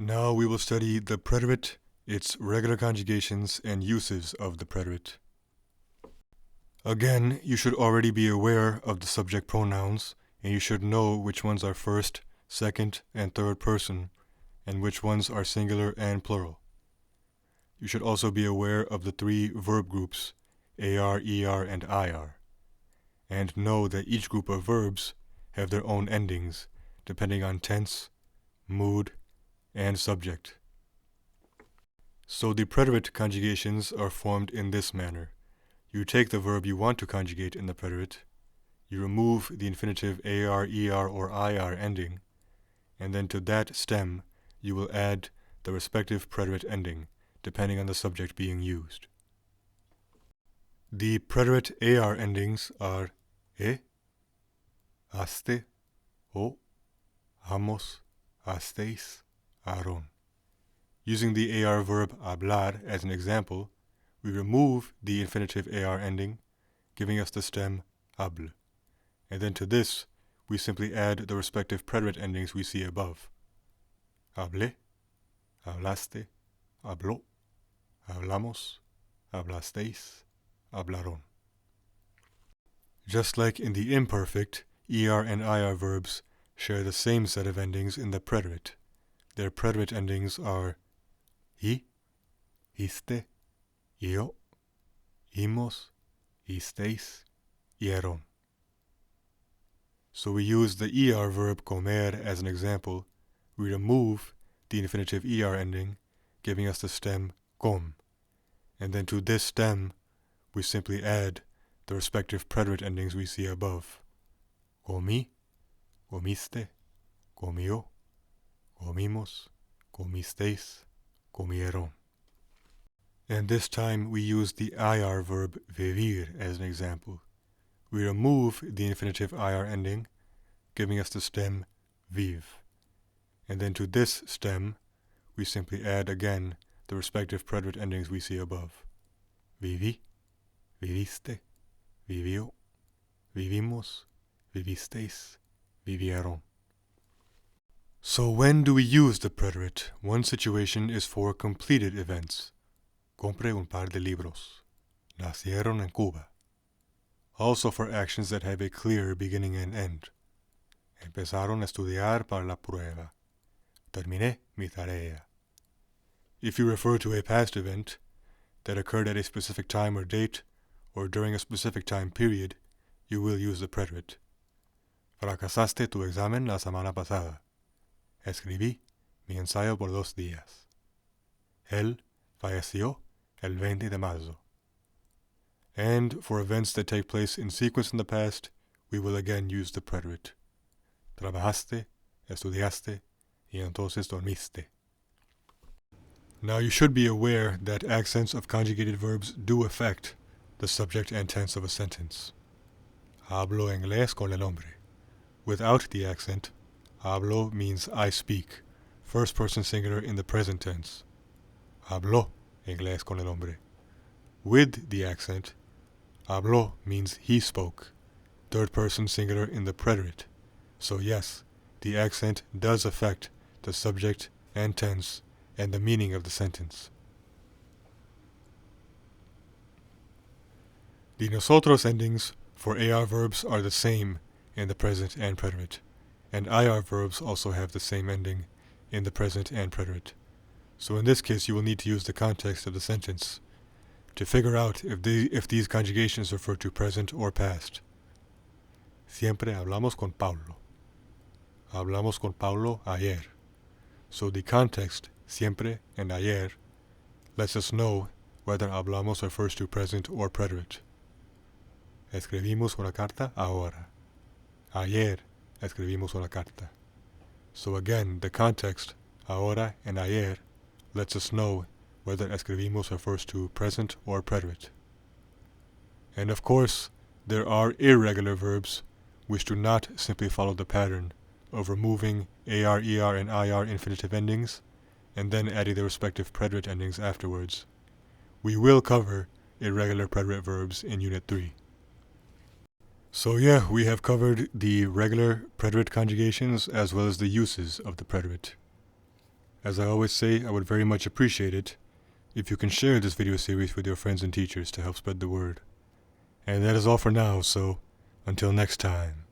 Now we will study the preterite, its regular conjugations, and uses of the preterite. Again, you should already be aware of the subject pronouns, and you should know which ones are first, second, and third person, and which ones are singular and plural. You should also be aware of the three verb groups, AR, ER, and IR, and know that each group of verbs have their own endings, depending on tense, mood, and subject. So the preterite conjugations are formed in this manner. You take the verb you want to conjugate in the preterite, you remove the infinitive AR, ER, or IR ending, and then to that stem you will add the respective preterite ending, depending on the subject being used. The preterite AR endings are haste, o, hamos, hasteis, aron. Using the AR verb hablar as an example, we remove the infinitive AR ending, giving us the stem hable. And then to this, we simply add the respective preterite endings we see above. Hablé, hablaste, habló, hablamos, hablasteis, hablaron. Just like in the imperfect, ER and IR verbs share the same set of endings in the preterite. Their preterite endings are hi, histe, yo, himos, histeis, hieron. So we use the ER verb comer as an example. We remove the infinitive ER ending, giving us the stem com. And then to this stem, we simply add the respective preterite endings we see above. Comí, comiste, comió, comimos, comisteis, comieron. And this time we use the IR verb vivir as an example. We remove the infinitive IR ending, giving us the stem viv. And then to this stem, we simply add again the respective preterite endings we see above. Viví, viviste, vivió, vivimos, vivisteis, vivieron. So when do we use the preterite? One situation is for completed events. Compré un par de libros. Nacieron en Cuba. Also for actions that have a clear beginning and end. Empezaron a estudiar para la prueba. Terminé mi tarea. If you refer to a past event that occurred at a specific time or date, or during a specific time period, you will use the preterite. Fracasaste tu examen la semana pasada. Escribí mi ensayo por 2 días. Él falleció el 20 de marzo. And for events that take place in sequence in the past, we will again use the preterite. Trabajaste, estudiaste, y entonces dormiste. Now you should be aware that accents of conjugated verbs do affect the subject and tense of a sentence. Hablo inglés con el hombre. Without the accent, hablo means I speak, first person singular in the present tense. Habló inglés con el hombre. With the accent, habló means he spoke, third person singular in the preterite. So yes, the accent does affect the subject and tense and the meaning of the sentence. The nosotros endings for AR verbs are the same in the present and preterite, and IR verbs also have the same ending in the present and preterite. So in this case, you will need to use the context of the sentence to figure out if these conjugations refer to present or past. Siempre hablamos con Paulo. Hablamos con Paulo ayer. So the context, siempre and ayer, lets us know whether hablamos refers to present or preterite. Escribimos una carta ahora. Ayer escribimos una carta. So again, the context, ahora and ayer, lets us know whether escribimos refers to present or preterite. And of course, there are irregular verbs which do not simply follow the pattern of removing AR, ER, and IR infinitive endings and then adding the respective preterite endings afterwards. We will cover irregular preterite verbs in Unit 3. So yeah, we have covered the regular preterite conjugations as well as the uses of the preterite. As I always say, I would very much appreciate it if you can share this video series with your friends and teachers to help spread the word. And that is all for now, so until next time.